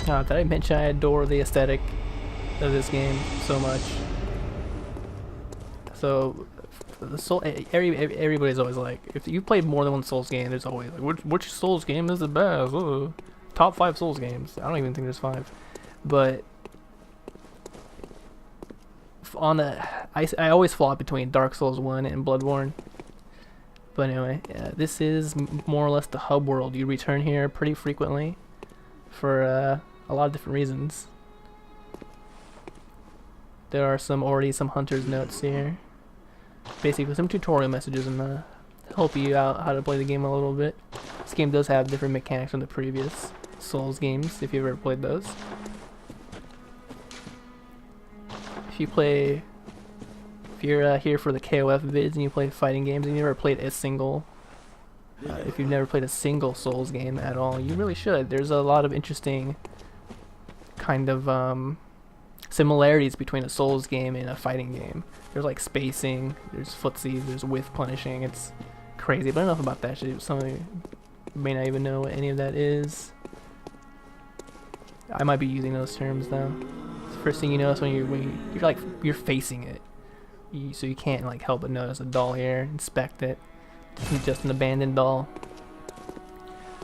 Did I mention I adore the aesthetic of this game so much? So, the Soul. Everybody's always like, if you played more than one Souls game, there's always like, which Souls game is the best? Top 5 Souls games. I don't even think there's 5, but on the, I always flop between Dark Souls 1 and Bloodborne. But anyway, this is more or less the hub world. You return here pretty frequently for a lot of different reasons. There are already some hunter's notes here. Basically some tutorial messages and help you out how to play the game a little bit. This game does have different mechanics from the previous Souls games, if you've ever played those. If you're here for the KOF vids and you play fighting games and you never played a single, if you've never played a single Souls game at all, you really should. There's a lot of interesting kind of similarities between a Souls game and a fighting game. There's like spacing, there's footsies, there's width punishing. It's crazy, but enough about that shit. Some of you may not even know what any of that is. I might be using those terms though. It's the first thing you notice when you're facing it. So you can't like help but notice a doll here, inspect it. It's just an abandoned doll.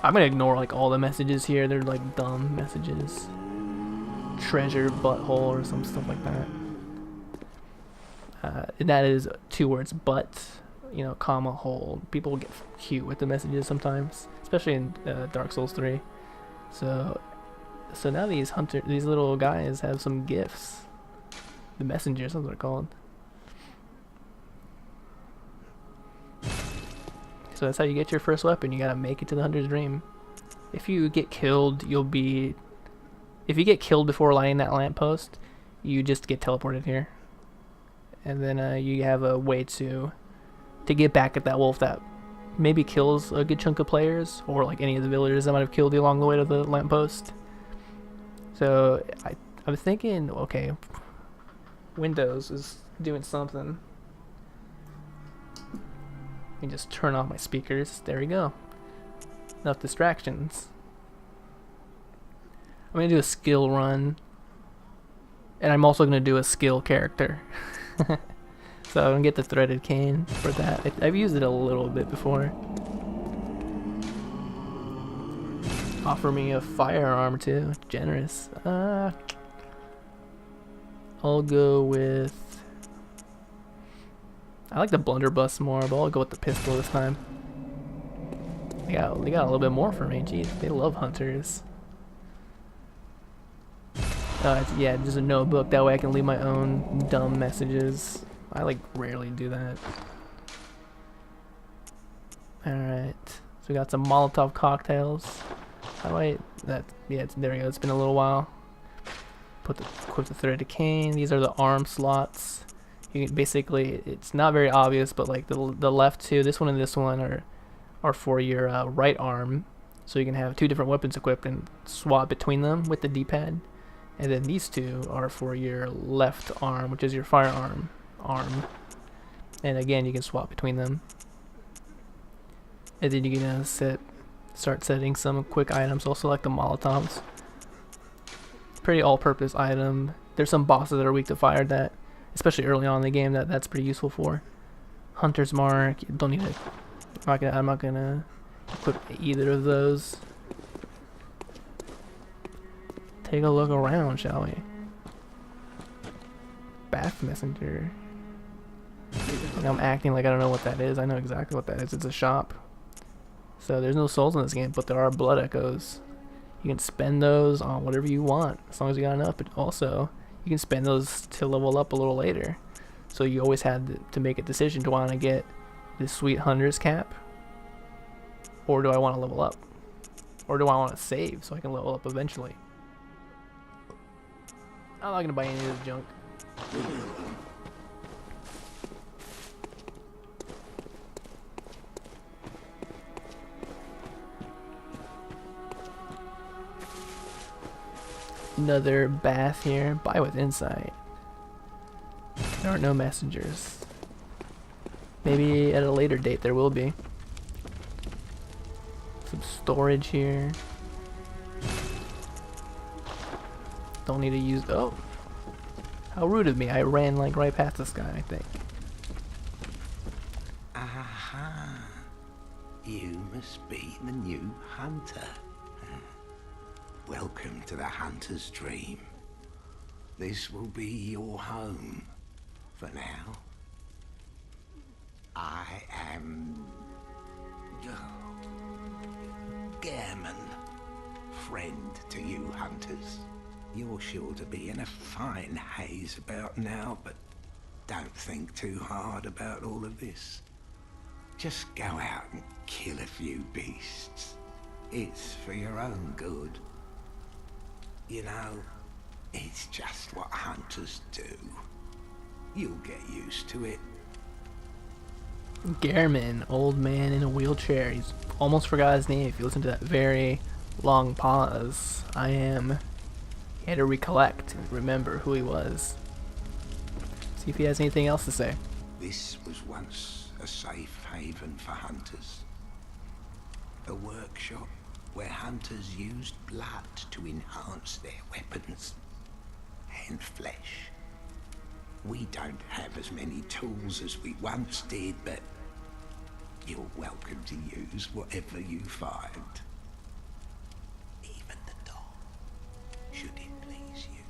I'm gonna ignore like all the messages here. They're like dumb messages. Treasure butthole or some stuff like that. And that is 2 words, but comma hole. People get cute with the messages sometimes, especially in Dark Souls 3. So now these little guys have some gifts. The messengers, that's what they're called. So that's how you get your first weapon. You gotta make it to the Hunter's Dream. If you get killed, if you get killed before lighting that lamppost, you just get teleported here. And then you have a way to get back at that wolf that maybe kills a good chunk of players, or like any of the villagers that might have killed you along the way to the lamppost. So I was thinking, okay, Windows is doing something. Let me just turn off my speakers. There we go. Enough distractions. I'm gonna do a skill run, and I'm also gonna do a skill character. So I'm gonna get the threaded cane for that. I've used it a little bit before. Offer me a firearm too. Generous. I'll go with. I like the blunderbuss more, but I'll go with the pistol this time. They got a little bit more for me. Jeez, they love hunters. Yeah, just a notebook. That way I can leave my own dumb messages. I like rarely do that. Alright. So we got some Molotov cocktails. How do I... Yeah, there we go. It's been a little while. Equip the threaded cane. These are the arm slots. You can basically... It's not very obvious, but like the left two, this one and this one are for your right arm. So you can have 2 different weapons equipped and swap between them with the D-pad. And then these 2 are for your left arm, which is your firearm arm. And again, you can swap between them. And then you can start setting some quick items. I'll select the Molotovs. Pretty all-purpose item. There's some bosses that are weak to fire that, especially early on in the game, that's pretty useful for. Hunter's Mark. You don't need it. I'm not gonna equip either of those. Take a look around, shall we? Bath Messenger. I'm acting like I don't know what that is. I know exactly what that is. It's a shop. So there's no souls in this game, but there are blood echoes. You can spend those on whatever you want, as long as you got enough. But also, you can spend those to level up a little later. So you always had to make a decision. Do I want to get this sweet hunter's cap? Or do I want to level up? Or do I want to save so I can level up eventually? I'm not gonna buy any of this junk. Another bath here. Buy with insight. There are no messengers. Maybe at a later date there will be. Some storage here. Don't need to use... Oh! How rude of me. I ran like right past this guy, I think. Aha! You must be the new hunter. Welcome to the hunter's dream. This will be your home for now. I am... Gairman. Friend to you hunters. You're sure to be in a fine haze about now, but don't think too hard about all of this. Just go out and kill a few beasts. It's for your own good. You know, it's just what hunters do. You'll get used to it. Gairman, old man in a wheelchair. He's almost forgot his name if you listen to that very long pause. He had to recollect and remember who he was. See if he has anything else to say. This was once a safe haven for hunters. A workshop where hunters used blood to enhance their weapons and flesh. We don't have as many tools as we once did, but you're welcome to use whatever you find. Even the dog, should it please you.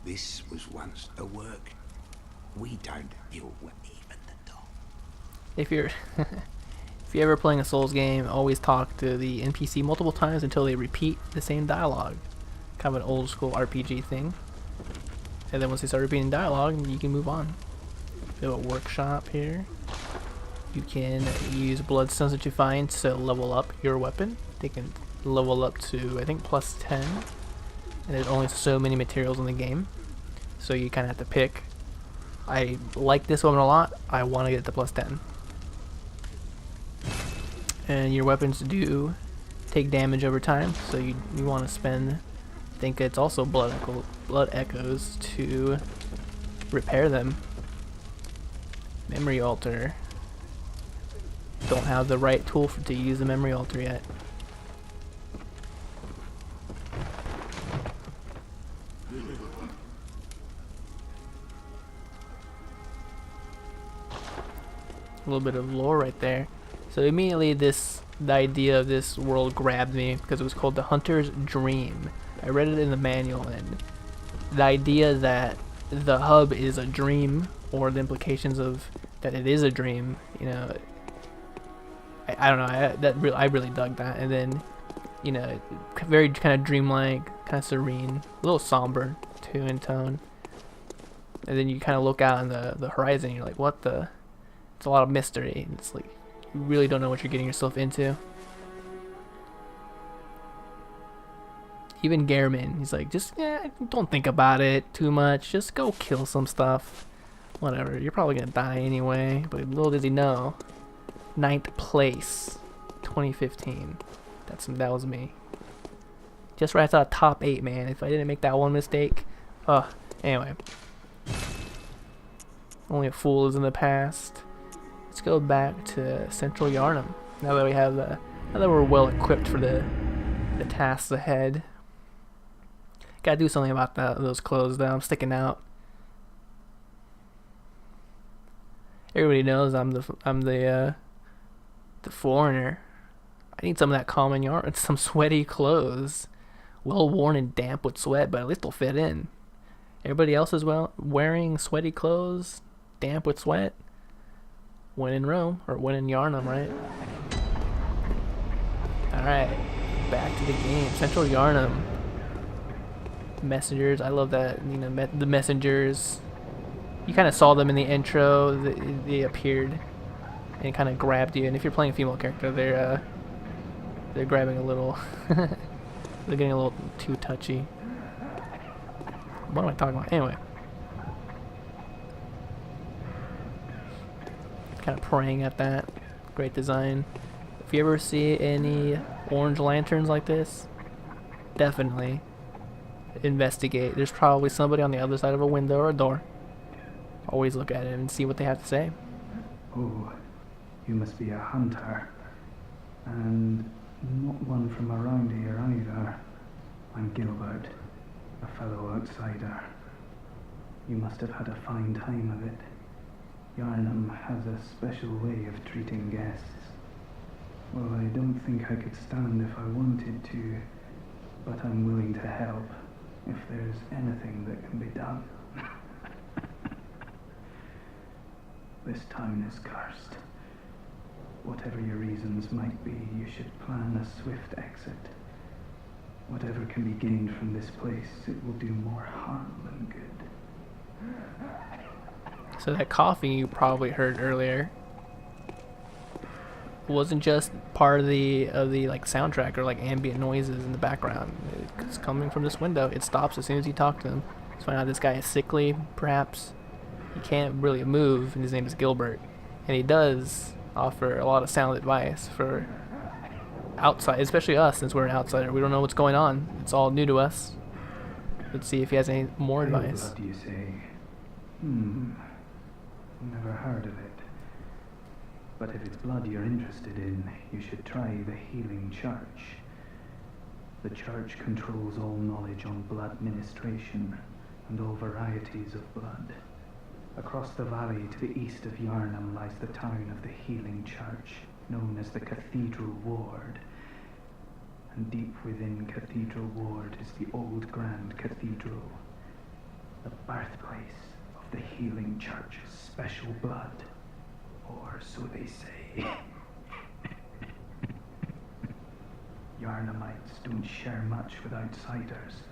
This was once a work. We don't deal with even the dog. If you're if you're ever playing a Souls game, always talk to the NPC multiple times until they repeat the same dialogue. Kind of an old school RPG thing. And then once they start repeating dialogue, you can move on. We have a workshop here. You can use bloodstones that you find to level up your weapon. They can level up to, I think, plus 10. And there's only so many materials in the game. So you kind of have to pick. I like this weapon a lot. I want to get it to plus 10. And your weapons do take damage over time. So you want to spend... I think it's also blood echoes to repair them. Memory altar. Don't have the right tool to use the memory altar yet. A little bit of lore right there. So immediately the idea of this world grabbed me because it was called the Hunter's Dream. I read it in the manual, and the idea that the hub is a dream, or the implications of that it is a dream, you know, I don't know, I really dug that. And then, you know, very kind of dreamlike, kind of serene, a little somber too in tone. And then you kind of look out on the horizon, and you're like, what the? It's a lot of mystery. And it's like you really don't know what you're getting yourself into. Even Gairman, he's like, just don't think about it too much. Just go kill some stuff. Whatever, you're probably gonna die anyway. But little does he know, 9th place, 2015. That was me. Just right outside top 8, man. If I didn't make that one mistake, anyway. Only a fool is in the past. Let's go back to Central Yarnum. Now that we have now that we're well equipped for the tasks ahead. Gotta do something about those clothes though. I'm sticking out. Everybody knows I'm the foreigner. I need some of that common yarn, some sweaty clothes, well worn and damp with sweat, but at least they'll fit in. Everybody else is wearing sweaty clothes, damp with sweat. When in Rome, or when in Yarnum, right? All right, back to the game. Central Yarnum. Messengers, I love that. You know, the messengers. You kind of saw them in the intro. They appeared and kind of grabbed you. And if you're playing a female character, they're grabbing a little. They're getting a little too touchy. What am I talking about? Anyway, kind of praying at that. Great design. If you ever see any orange lanterns like this, definitely investigate. There's probably somebody on the other side of a window or a door. Always look at it and see what they have to say. Oh, you must be a hunter. And not one from around here either. I'm Gilbert, a fellow outsider. You must have had a fine time of it. Yarnum has a special way of treating guests. Well, I don't think I could stand if I wanted to, but I'm willing to help if there's anything that can be done. This town is cursed. Whatever your reasons might be, you should plan a swift exit. Whatever can be gained from this place, it will do more harm than good. So that coughing you probably heard earlier wasn't just part of the like soundtrack or like ambient noises in the background. It's coming from this window. It stops as soon as you talk to him. Let's find out this guy is sickly, perhaps. He can't really move, and his name is Gilbert. And he does offer a lot of sound advice for outside, especially us, since we're an outsider. We don't know what's going on. It's all new to us. Let's see if he has any more advice. What do you say? Never heard of it. But if it's blood you're interested in, you should try the Healing Church. The church controls all knowledge on blood ministration and all varieties of blood. Across the valley to the east of Yarnum lies the town of the Healing Church, known as the Cathedral Ward. And deep within Cathedral Ward is the old Grand Cathedral, the birthplace of the Healing Church's special blood, or so they say. Yarnumites don't share much with outsiders.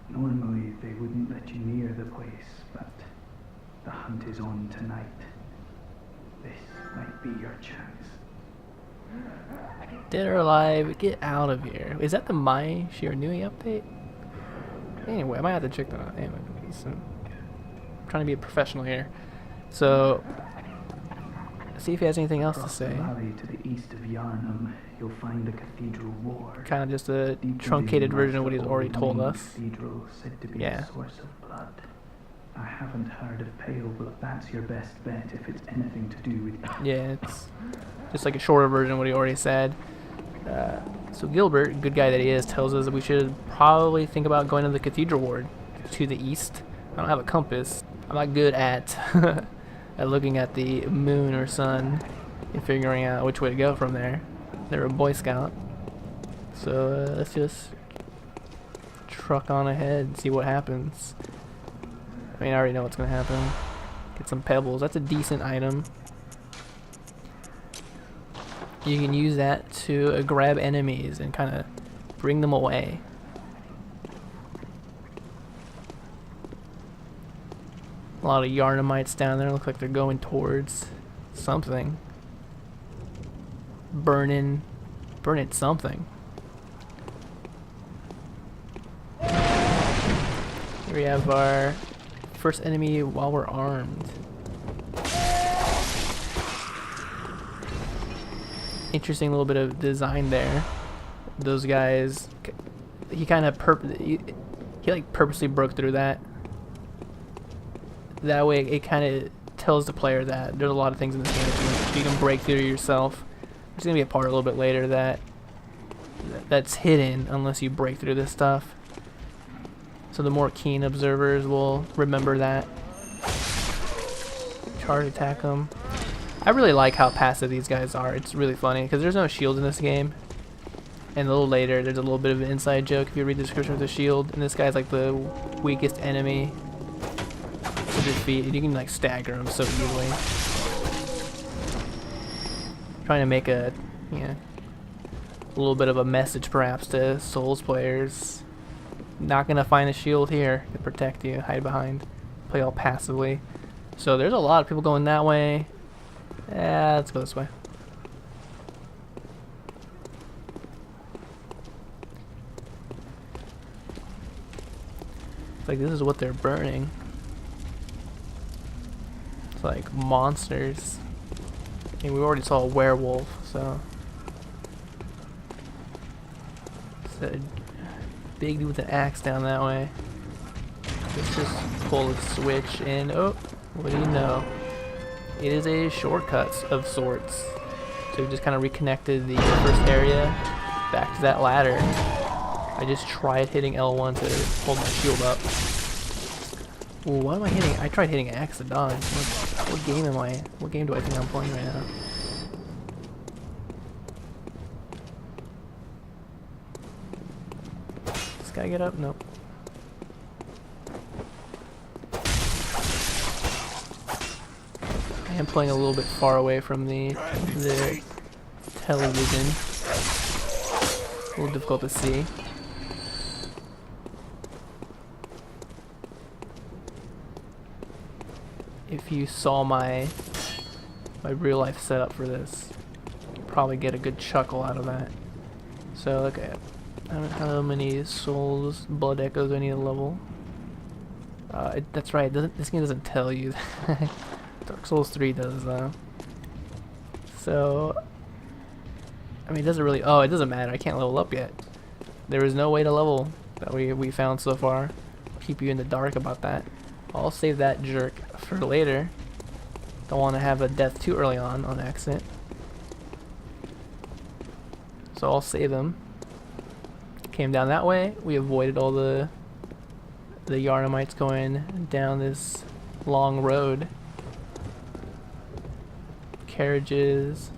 Normally they wouldn't let you near the place, but the hunt is on tonight. This might be your chance. Dead or alive, get out of here. Is that the My Shiranui update? Anyway, I might have to check that out. Anyway, I'm trying to be a professional here. So, see if he has anything else to say. Across the valley to the east of Yarnum, you'll find the Cathedral Ward. Kind of just a truncated version of what he's already told us. Cathedral said to be a source of blood. I haven't heard of Pale, but that's your best bet if it's anything to do with... Yeah, it's just like a shorter version of what he already said. So Gilbert, good guy that he is, tells us that we should probably think about going to the Cathedral Ward to the east. I don't have a compass. I'm not good at at looking at the moon or sun and figuring out which way to go from there. They're a Boy Scout. So let's just truck on ahead and see what happens. I mean, I already know what's going to happen. Get some pebbles. That's a decent item. You can use that to grab enemies and kind of bring them away. A lot of Yarnumites down there. Look like they're going towards something. Burning something. Here we have our first enemy while we're armed. Interesting little bit of design there. Those guys, he kind of he like purposely broke through that. That way it kind of tells the player that there's a lot of things in this game that you can break through yourself. There's gonna be a part a little bit later that's hidden unless you break through this stuff. So the more keen observers will remember that. Charge attack them. I really like how passive these guys are. It's really funny because there's no shield in this game. And a little later there's a little bit of an inside joke if you read the description of the shield. And this guy's like the weakest enemy to defeat. You can like stagger him so easily. Trying to make a little bit of a message perhaps to Souls players. Not gonna find a shield here to protect you. Hide behind. Play all passively. So there's a lot of people going that way. Yeah, let's go this way. It's like this is what they're burning. It's like monsters. I mean, we already saw a werewolf, so it's a big dude with an axe down that way. Let's just pull the switch and oh, what do you know? It is a shortcut of sorts. So we just kind of reconnected the first area back to that ladder. I just tried hitting L1 to hold my shield up. Ooh, what am I hitting? I tried hitting X to dodge. What game am I? What game do I think I'm playing right now? This guy get up? Nope. I am playing a little bit far away from the television. A little difficult to see. If you saw my real life setup for this, you'd probably get a good chuckle out of that. So look at how many souls, blood echoes I need to level. That's right. This game doesn't tell you. Dark Souls 3 does though. So I mean, it doesn't really. Oh, it doesn't matter. I can't level up yet. There is no way to level that we found so far. Keep you in the dark about that. I'll save that jerk for later. Don't want to have a death too early on accident. So I'll save him. Came down that way. We avoided all the Yarnamites going down this long road. Carriages.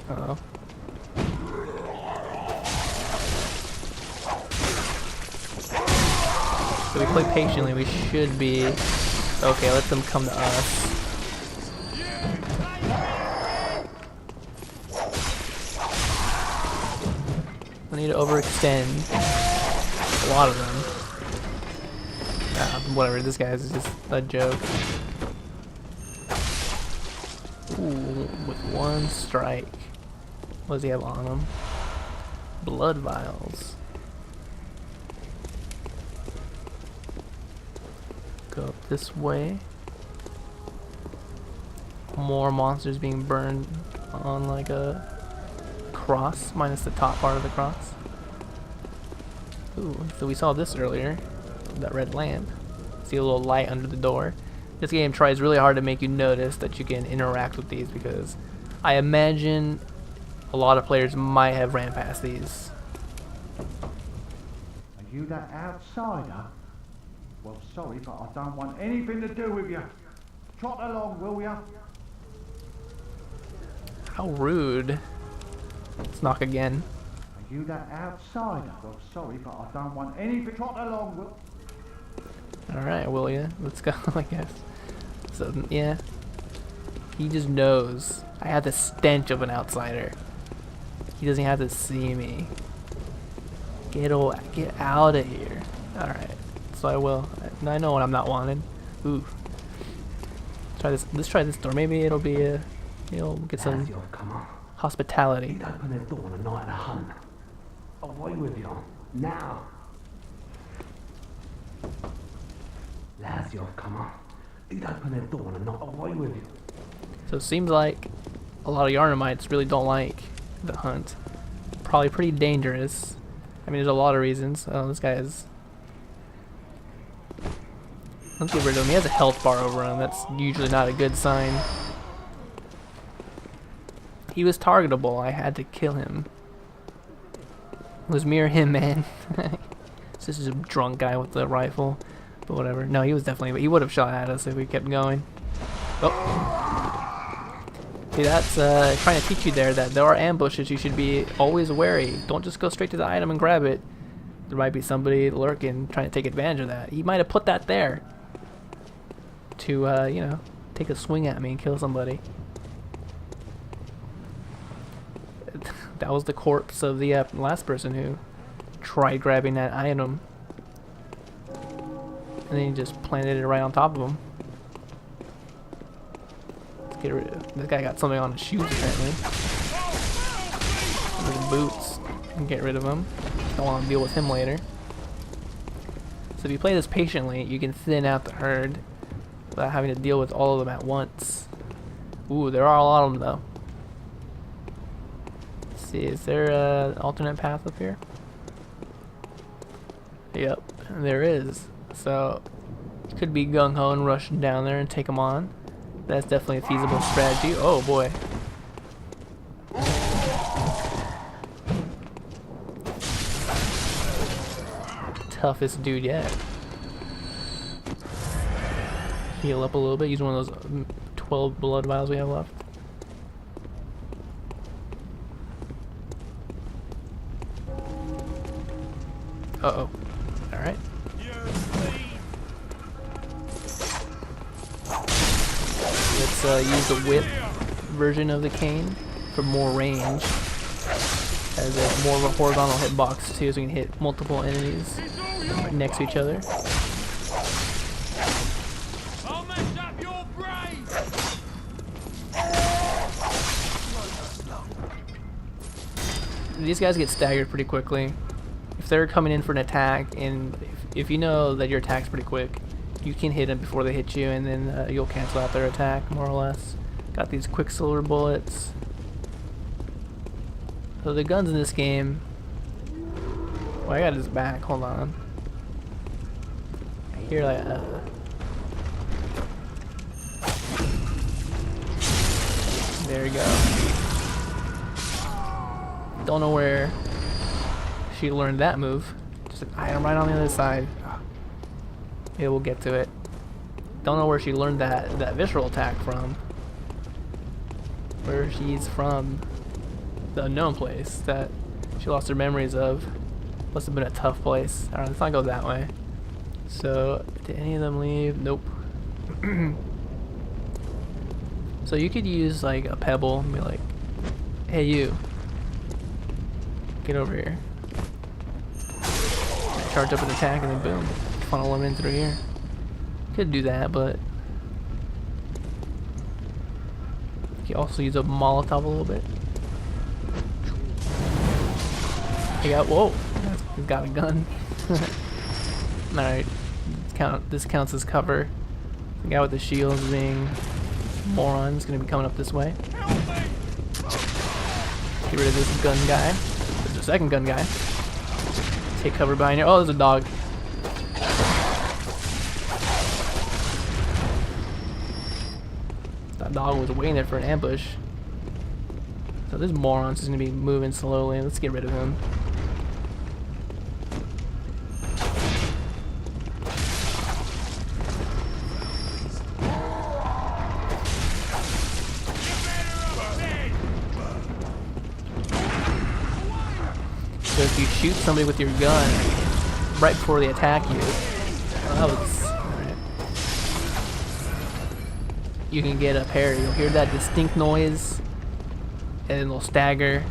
Uh-oh. So we play patiently, we should be okay. Let them come to us. I need to overextend a lot of them. Whatever, this guy is just a joke. Ooh, with one strike. What does he have on him? Blood vials. Go up this way. More monsters being burned on like a cross, minus the top part of the cross. Ooh, so we saw this earlier. That red lamp. See a little light under the door. This game tries really hard to make you notice that you can interact with these, because I imagine a lot of players might have ran past these. Are you that outsider? Well, sorry, but I don't want anything to do with you. Trot along, will ya? How rude. Let's knock again. Are you that outsider? Well, sorry, but I don't want anything. Trot along, will. Alright, will ya? Let's go, I guess. So, yeah. He just knows. I have the stench of an outsider. He doesn't have to see me. Get out of here. Alright. So I will. I know when I'm not wanted. Ooh. Let's try this door. Maybe it'll be you'll get some hospitality. You'd open the door on a night of the hunt. Away with you. Now. Lazio, come on. You'd open the door on a night. Away with you. So it seems like a lot of Yarnamites really don't like the hunt. Probably pretty dangerous. I mean, there's a lot of reasons. Oh, this guy is. Let's get rid of him. He has a health bar over him. That's usually not a good sign. He was targetable. I had to kill him. It was me or him, man. This is a drunk guy with the rifle. But whatever. No, he was definitely. He would have shot at us if we kept going. Oh. See, that's trying to teach you there that there are ambushes. You should be always wary. Don't just go straight to the item and grab it. There might be somebody lurking trying to take advantage of that. He might have put that there to, you know, take a swing at me and kill somebody. That was the corpse of the last person who tried grabbing that item. And then he just planted it right on top of him. Let's get rid of this guy. Got something on his shoes apparently. His boots. And get rid of him. Don't want to deal with him later. So if you play this patiently, you can thin out the herd without having to deal with all of them at once. Ooh, there are a lot of them though. Let's see, is there an alternate path up here? Yep, there is. So you could be gung-ho and rush down there and take them on. That's definitely a feasible strategy. Oh boy. toughest dude yet. Heal up a little bit. Use one of those 12 blood vials we have left. Uh-oh. Alright. Let's use the whip version of the cane for more range. As it's more of a horizontal hitbox too, so we can hit multiple enemies right next to each other. These guys get staggered pretty quickly. If they're coming in for an attack, and if you know that your attack's pretty quick, you can hit them before they hit you, and then you'll cancel out their attack, more or less. Got these quicksilver bullets. So the guns in this game... Well, I got his back, hold on. I hear like... There we go. Don't know where she learned that move. Just an item right on the other side. Yeah, we'll get to it. Don't know where she learned that visceral attack from. Where she's from. The unknown place that she lost her memories of. Must have been a tough place. Alright, let's not go that way. So, did any of them leave? Nope. So you could use like a pebble and be like, hey you, get over here. Charge up an attack and then boom, funnel them in through here. Could do that, but you can also use a Molotov a little bit. Whoa, he's got a gun. Alright, this counts as cover. The guy with the shield is being moron. Is going to be coming up this way. Get rid of this gun guy. There's a second gun guy. Take cover behind here. Oh, there's a dog. That dog was waiting there for an ambush. So this moron's just going to be moving slowly. Let's get rid of him. So if you shoot somebody with your gun right before they attack you, well, that was alright. You can get a parry. You'll hear that distinct noise, and then they'll stagger,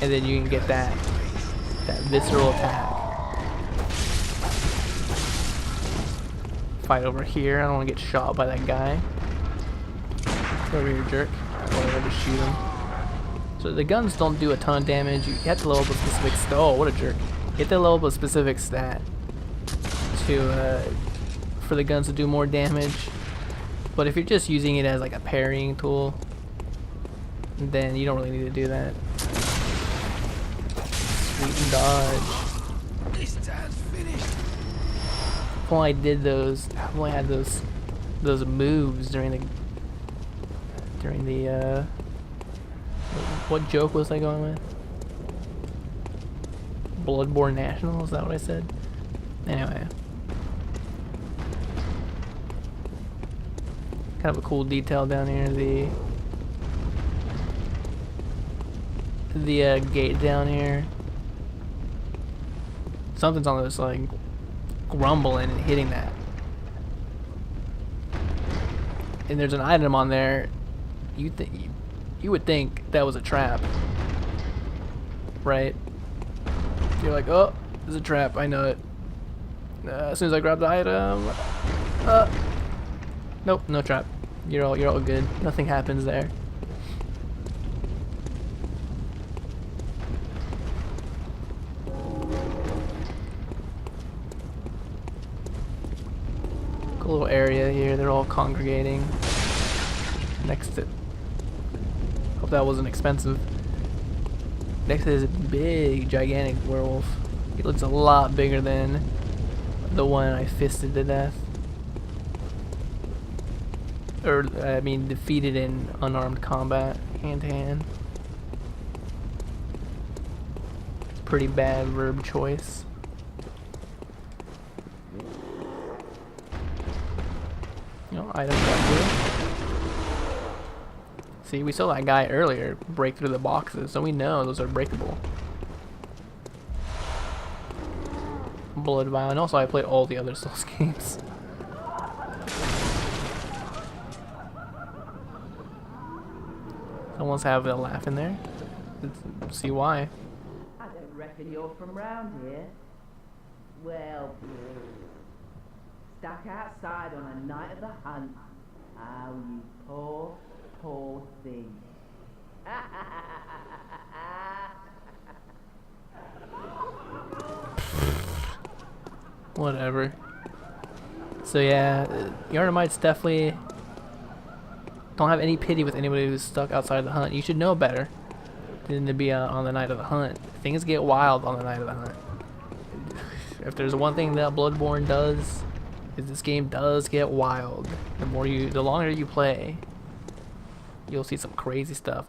and then you can get that visceral attack. Fight over here. I don't want to get shot by that guy. Get over here, jerk. Or just shoot him. So the guns don't do a ton of damage. You have to level up a specific stat. Oh, what a jerk! You have to level up a specific stat to for the guns to do more damage. But if you're just using it as like a parrying tool, then you don't really need to do that. Sweet and dodge. This time's finished. Well, I did those. I only had those moves during the what joke was I going with? Bloodborne National, is that what I said? Anyway. Kind of a cool detail down here, the gate down here. Something's on this like grumbling and hitting that. And there's an item on there. You would think that was a trap, right? You're like, oh, there's a trap. I know it. As soon as I grab the item, nope, no trap. You're all good. Nothing happens there. Cool little area here. They're all congregating next to. Hope that wasn't expensive. Next to this big, gigantic werewolf. He looks a lot bigger than the one I fisted to death. Or, I mean, defeated in unarmed combat, hand to hand. pretty bad verb choice. You know, items right here. See, we saw that guy earlier break through the boxes, so we know those are breakable. Blood Vial, and also I played all the other Souls games. Someone's having a laugh in there. Let's see why. I don't reckon you're from round here. Well, stuck outside on a night of the hunt. Oh, you poor, poor thing. Whatever. So yeah, Yarnamites definitely don't have any pity with anybody who's stuck outside the hunt. You should know better than to be on the night of the hunt. Things get wild on the night of the hunt. If there's one thing that Bloodborne does, is this game does get wild. The longer you play, you'll see some crazy stuff.